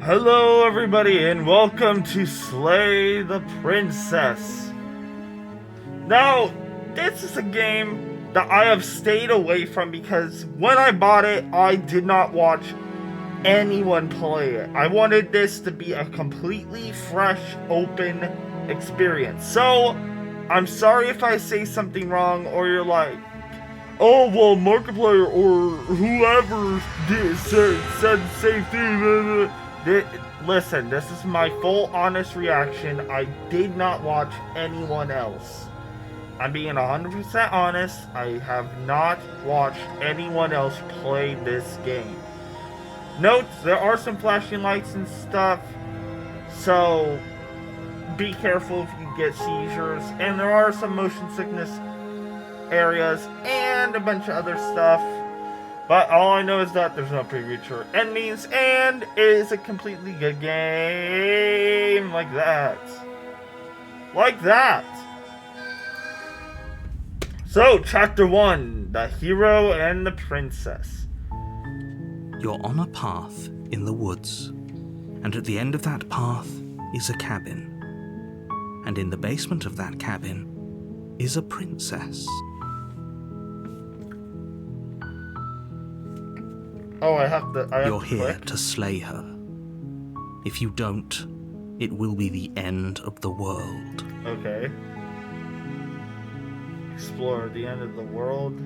Hello, everybody, and welcome to Slay the Princess. Now, this is a game that I have stayed away from because when I bought it, I did not watch anyone play it. I wanted this to be a completely fresh, open experience. So, I'm sorry if I say something wrong or you're like, oh, well, Markiplier or whoever said the same thing. Listen, this is my full honest reaction. I did not watch anyone else. I'm being 100% honest. I have not watched anyone else play this game. Note, there are some flashing lights and stuff, so be careful if you get seizures. And there are some motion sickness areas and a bunch of other stuff. But all I know is that there's no premature enemies, and it is a completely good game like that. Like that. So, Chapter 1, The Hero and the Princess. You're on a path in the woods, and at the end of that path is a cabin. And in the basement of that cabin is a princess. Oh, I have to You're here click? to slay her. If you don't, it will be the end of the world. Okay. Explore the end of the world.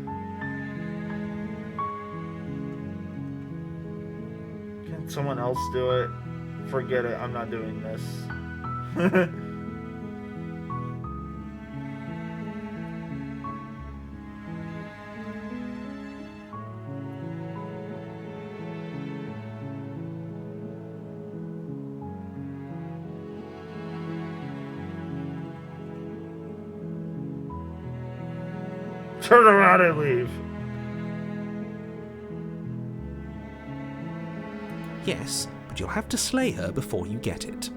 Can someone else do it? Forget it, I'm not doing this. Turn around and leave. Yes, but you'll have to slay her before you get it.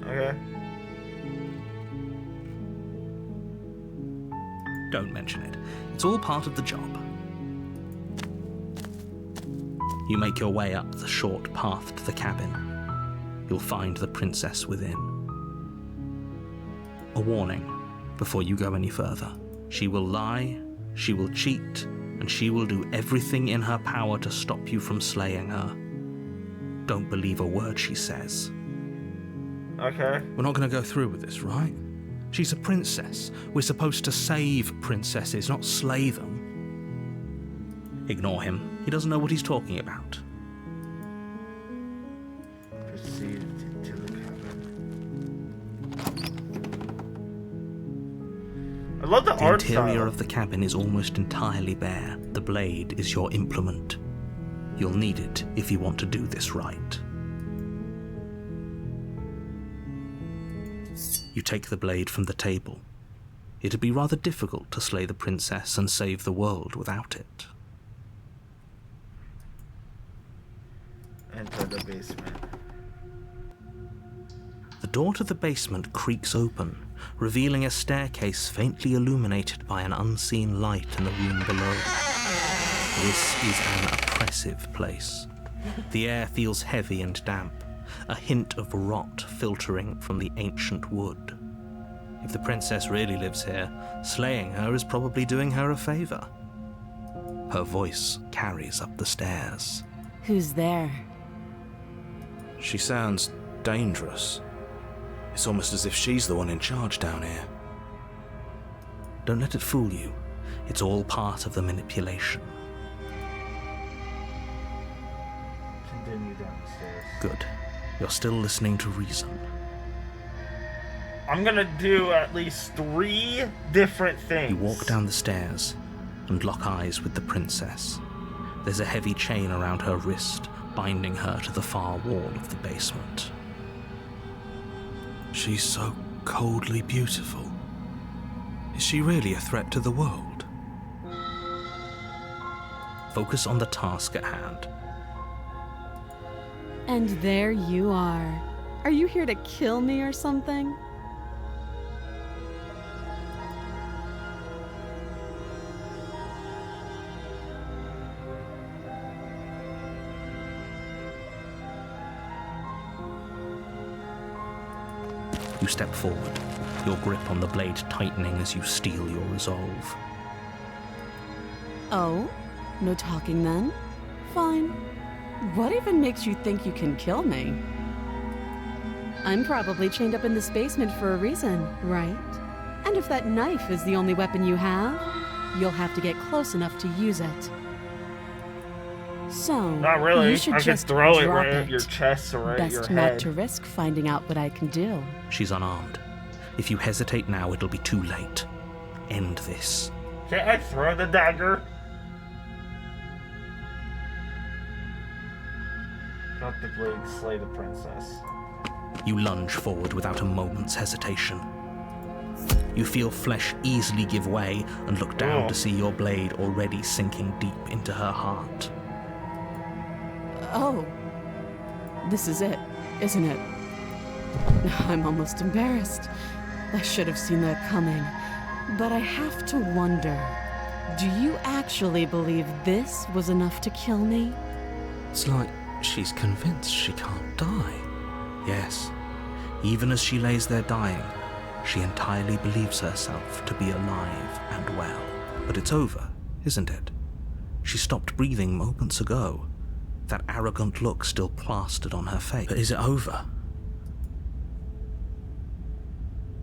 Okay. Don't mention it. It's all part of the job. You make your way up the short path to the cabin. You'll find the princess within. A warning before you go any further. She will lie, she will cheat, and she will do everything in her power to stop you from slaying her. Don't believe a word she says. Okay. We're not going to go through with this, right? She's a princess. We're supposed to save princesses, not slay them. Ignore him. He doesn't know what he's talking about. Proceed to the cabin. I love the art The interior style. of the cabin is almost entirely bare. The blade is your implement. You'll need it if you want to do this right. You take the blade from the table. It'd be rather difficult to slay the princess and save the world without it. Enter the basement. The door to the basement creaks open, revealing a staircase faintly illuminated by an unseen light in the room below. This is an oppressive place. The air feels heavy and damp, a hint of rot filtering from the ancient wood. If the princess really lives here, slaying her is probably doing her a favor. Her voice carries up the stairs. Who's there? She sounds dangerous. It's almost as if she's the one in charge down here. Don't let it fool you. It's all part of the manipulation. Continue down the stairs. Good. You're still listening to reason. I'm gonna do at least 3 different things. You walk down the stairs and lock eyes with the princess. There's a heavy chain around her wrist, binding her to the far wall of the basement. She's so coldly beautiful. Is she really a threat to the world? Focus on the task at hand. And there you are. Are you here to kill me or something? You step forward, your grip on the blade tightening as you steel your resolve. Oh? No talking then? Fine. What even makes you think you can kill me? I'm probably chained up in this basement for a reason, right? And if that knife is the only weapon you have, you'll have to get close enough to use it. So, Not really. you should I could just throw it drop right at your chest or right at your Best not head. to risk finding out what I can do. She's unarmed. If you hesitate now, it'll be too late. End this. Can't I throw the dagger? Drop the blade, slay the princess. You lunge forward without a moment's hesitation. You feel flesh easily give way and look down Oh. to see your blade already sinking deep into her heart. Oh. This is it, isn't it? I'm almost embarrassed. I should have seen that coming. But I have to wonder, do you actually believe this was enough to kill me? It's like she's convinced she can't die. Yes, even as she lays there dying, she entirely believes herself to be alive and well. But it's over, isn't it? She stopped breathing moments ago. That arrogant look still plastered on her face. But is it over?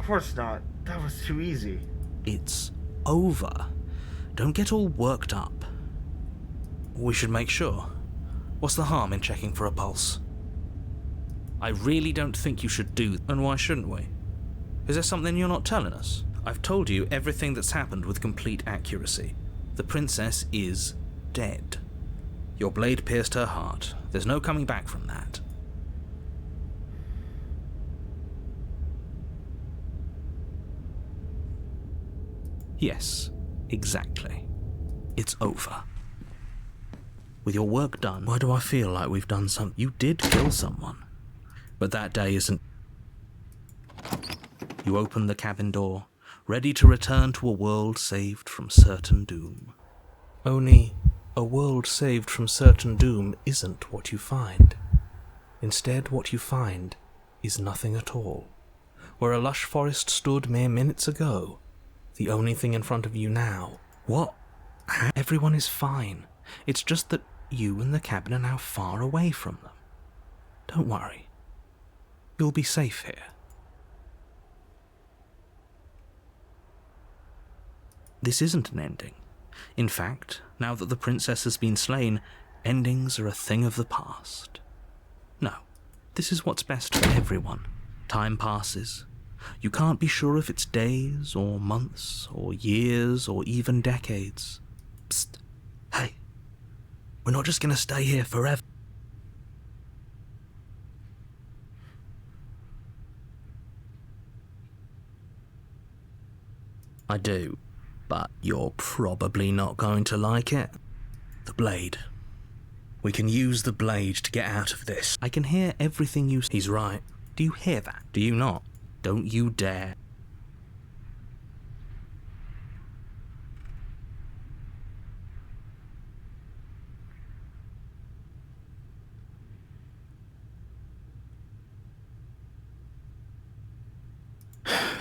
Of course not. That was too easy. It's over. Don't get all worked up. We should make sure. What's the harm in checking for a pulse? I really don't think you should do. And why shouldn't we? Is there something you're not telling us? I've told you everything that's happened with complete accuracy. The princess is dead. Your blade pierced her heart. There's no coming back from that. Yes, exactly. It's over. With your work done, why do I feel like we've done something? You did kill someone. But that day isn't. You open the cabin door, ready to return to a world saved from certain doom. Only, a world saved from certain doom isn't what you find. Instead, what you find is nothing at all. Where a lush forest stood mere minutes ago, the only thing in front of you now. What? Everyone is fine. It's just that you and the cabin are now far away from them. Don't worry. You'll be safe here. This isn't an ending. In fact, now that the princess has been slain, endings are a thing of the past. No, this is what's best for everyone. Time passes. You can't be sure if it's days, or months, or years, or even decades. Psst. Hey. We're not just gonna stay here forever. I do, but you're probably not going to like it. The blade. We can use the blade to get out of this. I can hear everything you... He's right. Do you hear that? Do you not? Don't you dare.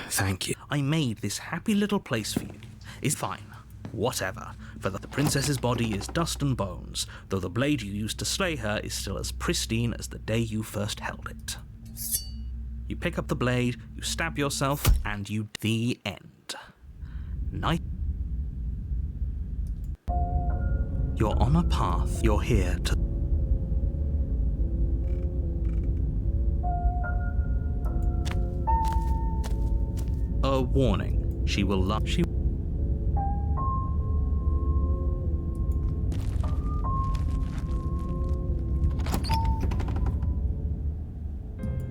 Thank you. I made this happy little place for you. It's fine. Whatever. For the princess's body is dust and bones, though the blade you used to slay her is still as pristine as the day you first held it. You pick up the blade, you stab yourself, and you... The end. Night. You're on a path. You're here to... A warning. She will love... She...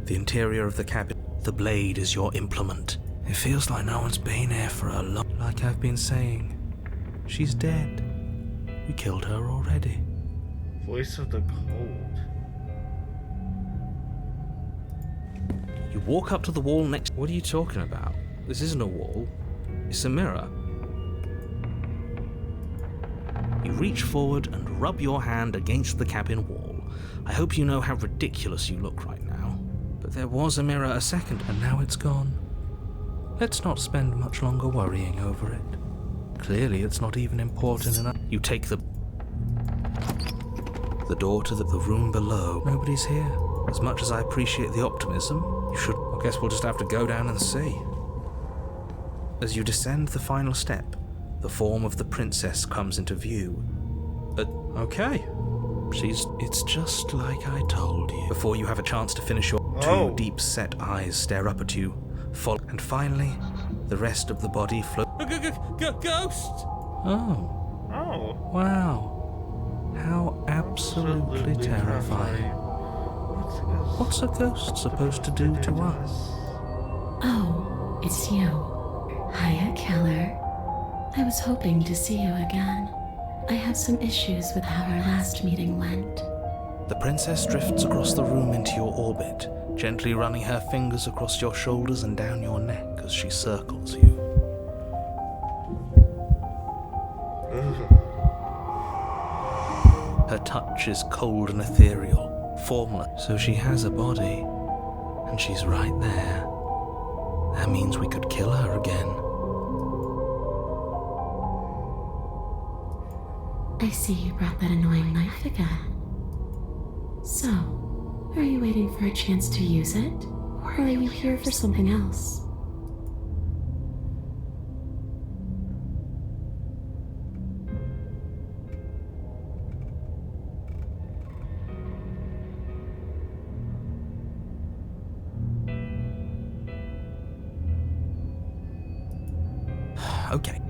The interior of the cabin. The blade is your implement. It feels like no one's been here for a long... Like I've been saying. She's dead. We killed her already. Voice of the cold. You walk up to the wall next... What are you talking about? This isn't a wall. It's a mirror. You reach forward and rub your hand against the cabin wall. I hope you know how ridiculous you look right now. But But there was a mirror a second, and now it's gone. Let's not spend much longer worrying over it. Clearly, it's not even important enough. You take the door to the room below. Nobody's here. As much as I appreciate the optimism, you should... I guess we'll just have to go down and see. As you descend the final step, the form of the princess comes into view. Okay. It's just like I told you. Before you have a chance to finish, your two deep-set eyes stare up at you. And finally, the rest of the body floats. Ghost! Oh. Oh. Wow. How absolutely terrifying. What's a ghost supposed to do to us? Oh, it's you. Hiya, Keller. I was hoping to see you again. I have some issues with how our last meeting went. The princess drifts across the room into your orbit, gently running her fingers across your shoulders and down your neck as she circles you. Her touch is cold and ethereal, formless. So she has a body, and she's right there. That means we could kill her again. I see you brought that annoying knife again. So, are you waiting for a chance to use it? Or are you here for something else? Okay.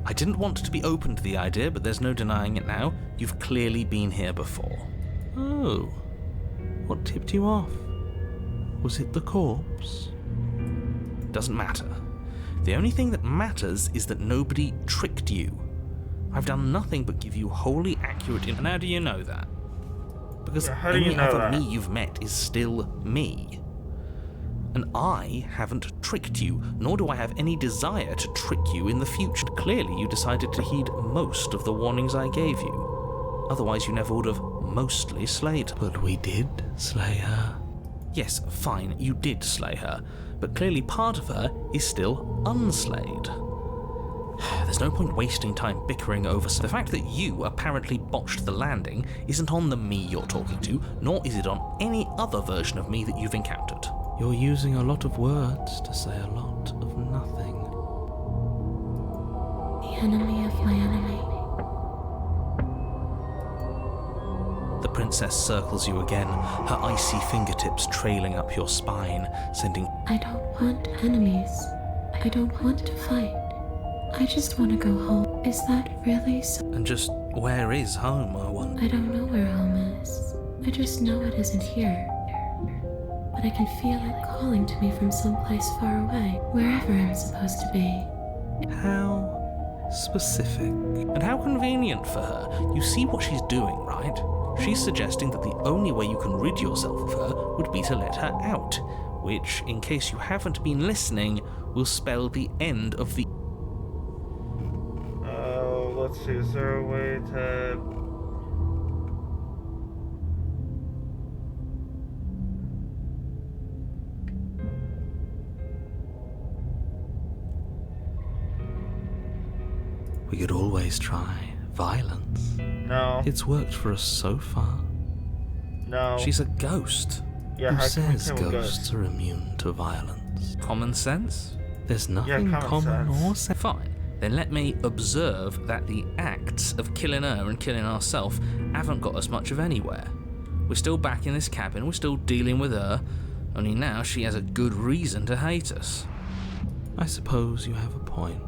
I didn't want to be open to the idea, but there's no denying it now. You've clearly been here before. Oh. What tipped you off? Was it the corpse? Doesn't matter. The only thing that matters is that nobody tricked you. I've done nothing but give you wholly accurate info. And how do you know that? Because how do you any know other that? me you've met is still me. And I haven't tricked you, nor do I have any desire to trick you in the future. Clearly, you decided to heed most of the warnings I gave you. Otherwise, you never would have mostly slayed her. But we did slay her. Yes, fine, you did slay her, but clearly part of her is still unslayed. There's no point wasting time bickering over... The fact that you apparently botched the landing isn't on the me you're talking to, nor is it on any other version of me that you've encountered. You're using a lot of words to say a lot of nothing. The enemy of my enemy. The princess circles you again, her icy fingertips trailing up your spine, sending... I don't want enemies. I don't want to fight. I just want to go home. Is that really so? And just where is home, I wonder? I don't know where home is. I just know it isn't here. But I can feel it calling to me from someplace far away, wherever I'm supposed to be. How specific. And how convenient for her. You see what she's doing, right? She's suggesting that the only way you can rid yourself of her would be to let her out, which, in case you haven't been listening, will spell the end of the... Let's see, is there a way to... We could always try violence. No. It's worked for us so far. No. She's a ghost. Yeah, Who how can we says kill a ghosts ghost? are immune to violence? Common sense? There's nothing common common sense. or sense. Fine. Then let me observe that the acts of killing her and killing ourselves haven't got us much of anywhere. We're still back in this cabin, we're still dealing with her, only now she has a good reason to hate us. I suppose you have a point.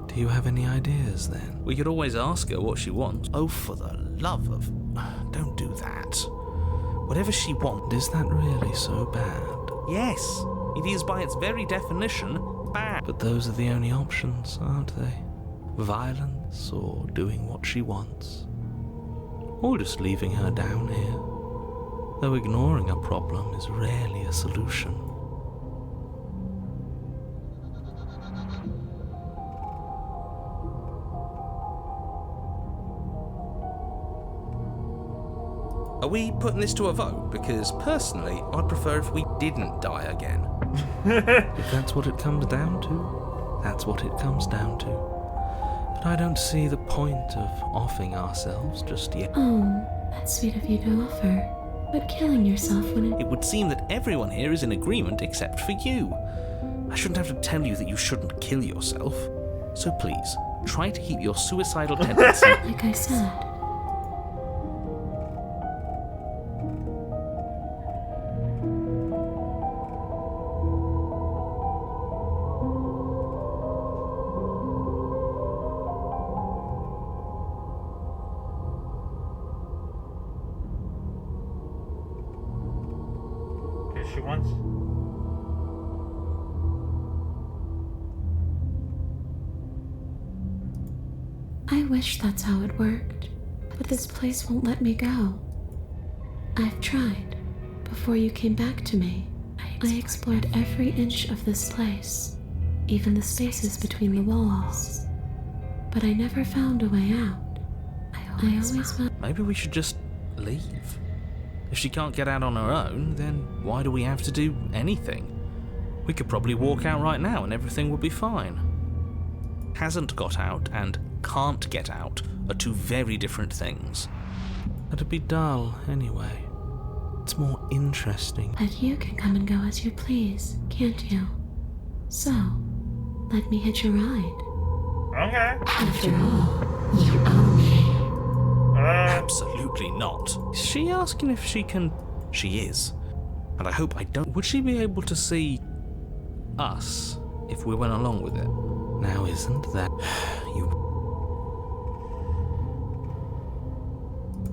Do you have any ideas then? We could always ask her what she wants. Oh, for the love of... Don't do that. Whatever she wants... Is that really so bad? Yes, it is by its very definition bad. But those are the only options, aren't they? Violence or doing what she wants. Or just leaving her down here. Though ignoring a problem is rarely a solution. Are we putting this to a vote? Because personally, I'd prefer if we didn't die again. If that's what it comes down to, that's what it comes down to. But I don't see the point of offing ourselves just yet. Oh, that's sweet of you to offer. But killing yourself when It would seem that everyone here is in agreement except for you. I shouldn't have to tell you that you shouldn't kill yourself. So please, try to keep your suicidal tendency. like I said. Okay, she wants. I wish that's how it worked, but this place won't let me go. I've tried. Before you came back to me, I explored every inch of this place, even the spaces between the walls. But I never found a way out. I always found. Maybe we should just leave. If she can't get out on her own, then why do we have to do anything? We could probably walk out right now and everything would be fine. Hasn't got out and can't get out are two very different things. That'd be dull anyway. It's more interesting. But you can come and go as you please, can't you? So, let me hitch a ride. Okay. After all, you own me. Absolutely not. Is she asking if she can? She is. And I hope I don't. Would she be able to see us if we went along with it? Now isn't that you?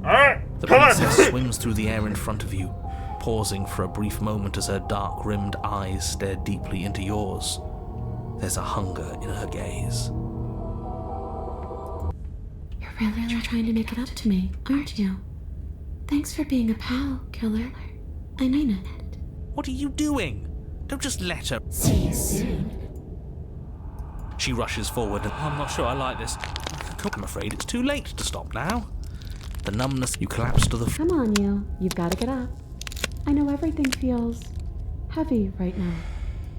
Alright, The come princess on! swims through the air in front of you, pausing for a brief moment as her dark-rimmed eyes stare deeply into yours. There's a hunger in her gaze. You're really trying to make it up to me, aren't you? Thanks for being a pal, killer. I mean it. What are you doing? Don't just let her. See you soon. She rushes forward and I'm not sure I like this. I'm afraid it's too late to stop now. The numbness, you collapse to the floor. Come on, you. You've got to get up. I know everything feels heavy right now.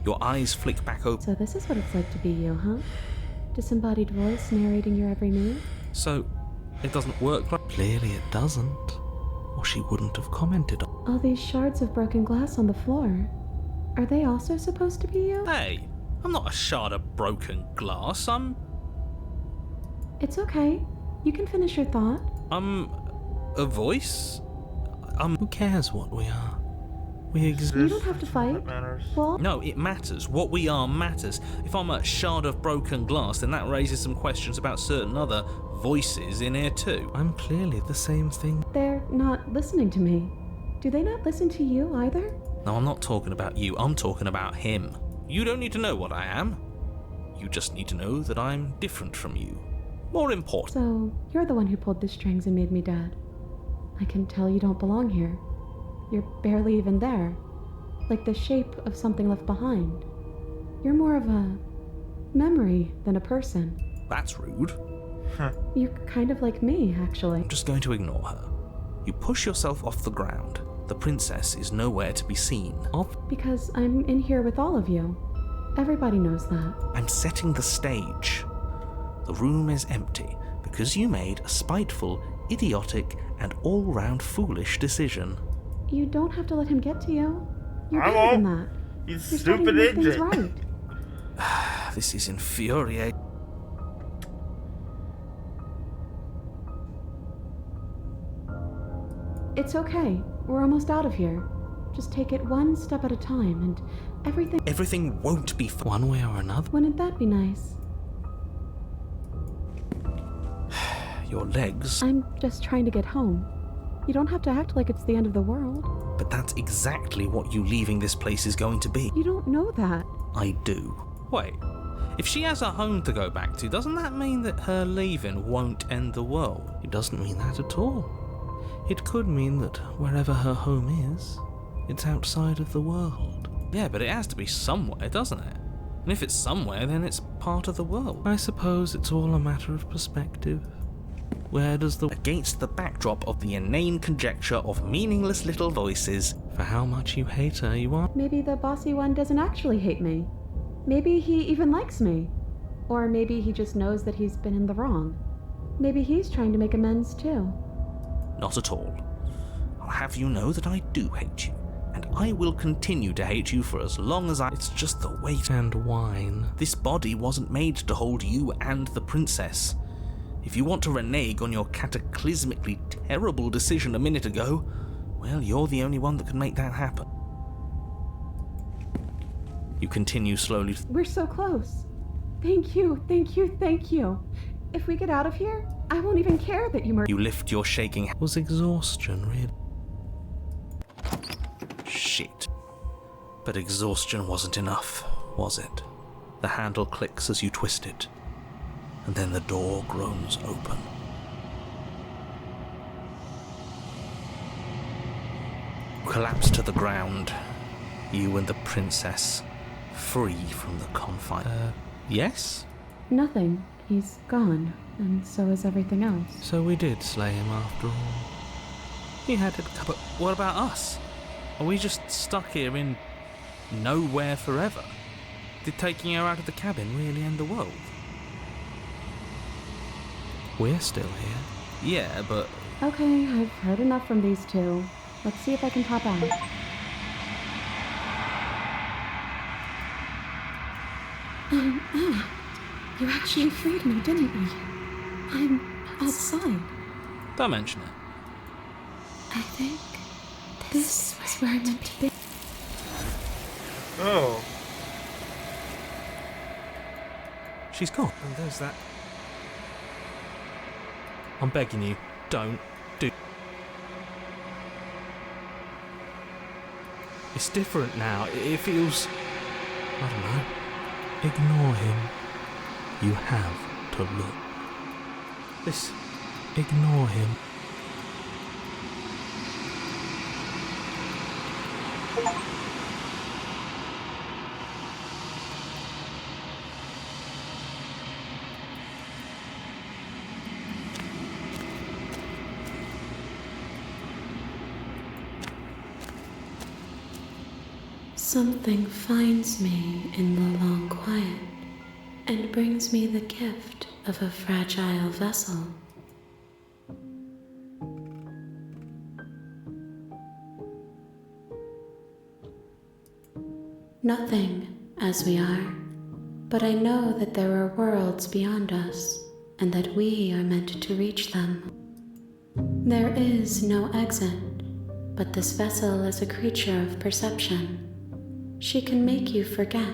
Your eyes flick back open. So this is what it's like to be you, huh? Disembodied voice narrating your every move? So, it doesn't work like... Clearly it doesn't. Or she wouldn't have commented on... All these shards of broken glass on the floor. Are they also supposed to be you? Hey, I'm not a shard of broken glass. I'm It's okay. You can finish your thought. a voice? Who cares what we are? We exist. You don't have to fight. That matters. Well, No, it matters. What we are matters. If I'm a shard of broken glass, then that raises some questions about certain other voices in here too. I'm clearly the same thing. they're not listening to me. Do they not listen to you either? No, I'm not talking about you. I'm talking about him. You don't need to know what I am. You just need to know that I'm different from you. More important. So, you're the one who pulled the strings and made me dead. I can tell you don't belong here. You're barely even there. Like the shape of something left behind. You're more of a memory than a person. That's rude. You're kind of like me, actually. I'm just going to ignore her. You push yourself off the ground. The princess is nowhere to be seen. Because I'm in here with all of you. Everybody knows that. I'm setting the stage. The room is empty because you made a spiteful, idiotic, and all-round foolish decision. You don't have to let him get to you. You're I better than won't. that. You You're starting to stupid make things idiot. right. This is infuriating. It's okay. We're almost out of here. Just take it one step at a time and everything... Everything won't be one way or another. Wouldn't that be nice? Your legs. I'm just trying to get home. You don't have to act like it's the end of the world. But that's exactly what you leaving this place is going to be. You don't know that. I do. Wait. If she has a home to go back to, doesn't that mean that her leaving won't end the world? It doesn't mean that at all. It could mean that wherever her home is, it's outside of the world. Yeah, but it has to be somewhere, doesn't it? And if it's somewhere, then it's part of the world. I suppose it's all a matter of perspective. Where does the... Against the backdrop of the inane conjecture of meaningless little voices, for how much you hate her, you are... Maybe the bossy one doesn't actually hate me. Maybe he even likes me. Or maybe he just knows that he's been in the wrong. Maybe he's trying to make amends too. Not at all. I'll have you know that I do hate you, and I will continue to hate you for as long as I... It's just the weight and wine. This body wasn't made to hold you and the princess. If you want to renege on your cataclysmically terrible decision a minute ago, well, you're the only one that can make that happen. You continue slowly. We're so close. Thank you, thank you, thank you. If we get out of here, I won't even care that you murdered. You lift your shaking hand. Was exhaustion really? Shit. But exhaustion wasn't enough, was it? The handle clicks as you twist it, and then the door groans open. Collapse to the ground, you and the princess, free from the confine. Yes? Nothing. He's gone, and so is everything else. So we did slay him after all. He had it covered. What about us? Are we just stuck here in nowhere forever? Did taking her out of the cabin really end the world? We're still here. Yeah, but... Okay, I've heard enough from these two. Let's see if I can pop out. You actually freed me, didn't you? I'm outside. Don't mention it. I think this is where I'm meant to be. Oh. She's gone. And there's that. I'm begging you, don't do... It's different now. It feels... I don't know. Ignore him. You have to look. This... Ignore him. Something finds me in the long quiet and brings me the gift of a fragile vessel. Nothing, as we are, but I know that there are worlds beyond us and that we are meant to reach them. There is no exit, but this vessel is a creature of perception. She can make you forget,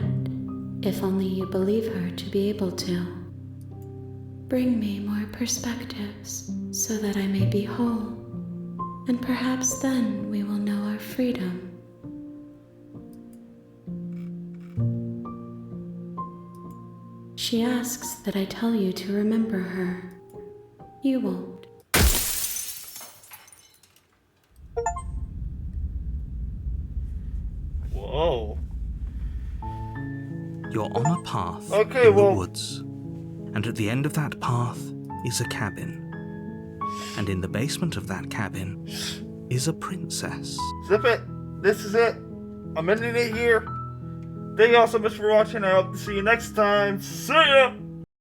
if only you believe her to be able to. Bring me more perspectives so that I may be whole, and perhaps then we will know our freedom. She asks that I tell you to remember her. You won't. Whoa. You're on a path Okay, in well- the woods, and at the end of that path is a cabin. And in the basement of that cabin is a princess. Zip it. This is it. I'm ending it here. Thank you all so much for watching. I hope to see you next time. See ya!